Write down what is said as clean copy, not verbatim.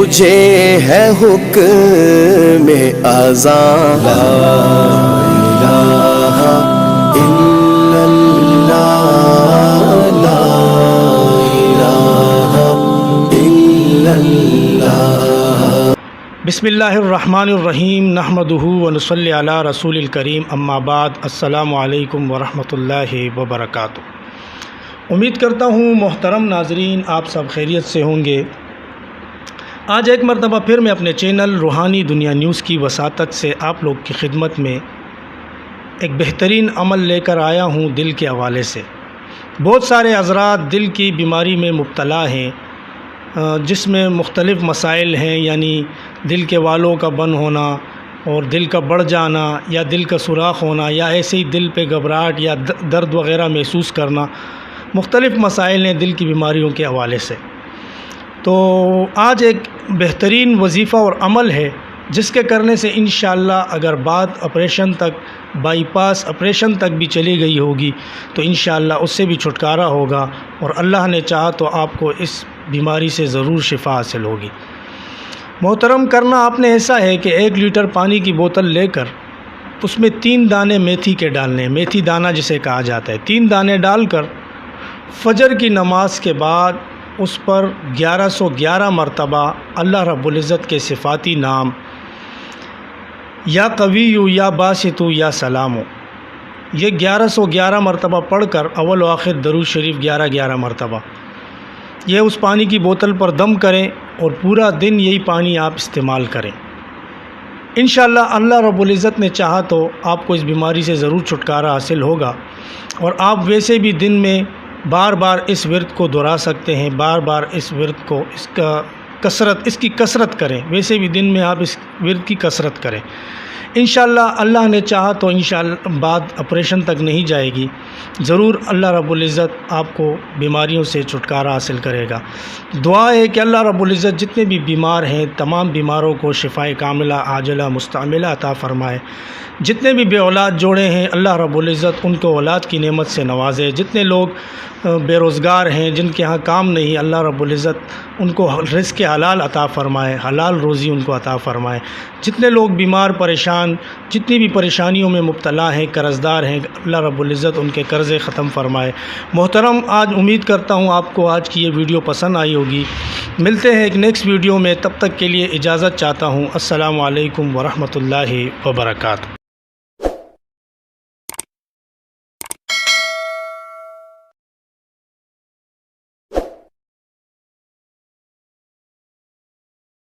مجھے ہے حکم اذاں لا الہ الا اللہ لا الہ الا اللہ۔ بسم اللہ الرحمن الرحیم، نحمدہ ونصلی علی رسول الکریم، اما بعد، السلام علیکم ورحمۃ اللہ وبرکاتہ۔ امید کرتا ہوں محترم ناظرین آپ سب خیریت سے ہوں گے۔ آج ایک مرتبہ پھر میں اپنے چینل روحانی دنیا نیوز کی وساطت سے آپ لوگ کی خدمت میں ایک بہترین عمل لے کر آیا ہوں دل کے حوالے سے۔ بہت سارے حضرات دل کی بیماری میں مبتلا ہیں، جس میں مختلف مسائل ہیں، یعنی دل کے والوں کا بند ہونا اور دل کا بڑھ جانا یا دل کا سوراخ ہونا یا ایسے ہی دل پہ گھبراہٹ یا درد وغیرہ محسوس کرنا، مختلف مسائل ہیں دل کی بیماریوں کے حوالے سے۔ تو آج ایک بہترین وظیفہ اور عمل ہے جس کے کرنے سے انشاءاللہ اگر بات آپریشن تک، بائی پاس آپریشن تک بھی چلی گئی ہوگی تو انشاءاللہ اس سے بھی چھٹکارا ہوگا، اور اللہ نے چاہا تو آپ کو اس بیماری سے ضرور شفا حاصل ہوگی۔ محترم، کرنا آپ نے ایسا ہے کہ 1 لیٹر پانی کی بوتل لے کر اس میں 3 دانے میتھی کے ڈالنے، میتھی دانہ جسے کہا جاتا ہے، 3 دانے ڈال کر فجر کی نماز کے بعد اس پر 1111 مرتبہ اللہ رب العزت کے صفاتی نام یا قویو یا باسطو یا سلامو، یہ 1111 مرتبہ پڑھ کر اول و آخر درود شریف 11 مرتبہ یہ اس پانی کی بوتل پر دم کریں اور پورا دن یہی پانی آپ استعمال کریں۔ انشاءاللہ اللہ رب العزت نے چاہا تو آپ کو اس بیماری سے ضرور چھٹکارا حاصل ہوگا، اور آپ ویسے بھی دن میں بار بار اس ورد کو دہرا سکتے ہیں، بار بار اس ورد کو اس کی کثرت کریں، ویسے بھی دن میں آپ اس ورد کی کثرت کریں۔ انشاءاللہ اللہ نے چاہا تو انشاءاللہ بات آپریشن تک نہیں جائے گی، ضرور اللہ رب العزت آپ کو بیماریوں سے چھٹکارا حاصل کرے گا۔ دعا ہے کہ اللہ رب العزت جتنے بھی بیمار ہیں تمام بیماروں کو شفائے کاملہ عاجلہ مستعملہ عطا فرمائے، جتنے بھی بے اولاد جوڑے ہیں اللہ رب العزت ان کو اولاد کی نعمت سے نوازے، جتنے لوگ بے روزگار ہیں جن کے ہاں کام نہیں اللہ رب العزت ان کو رزق حلال عطا فرمائے، حلال روزی ان کو عطا فرمائے، جتنے لوگ بیمار پریشان جتنی بھی پریشانیوں میں مبتلا ہیں قرضدار ہیں اللہ رب العزت ان کے قرضے ختم فرمائے۔ محترم، آج امید کرتا ہوں آپ کو آج کی یہ ویڈیو پسند آئی ہوگی۔ ملتے ہیں ایک نیکسٹ ویڈیو میں، تب تک کے لیے اجازت چاہتا ہوں۔ السلام علیکم ورحمۃ اللہ وبرکاتہ۔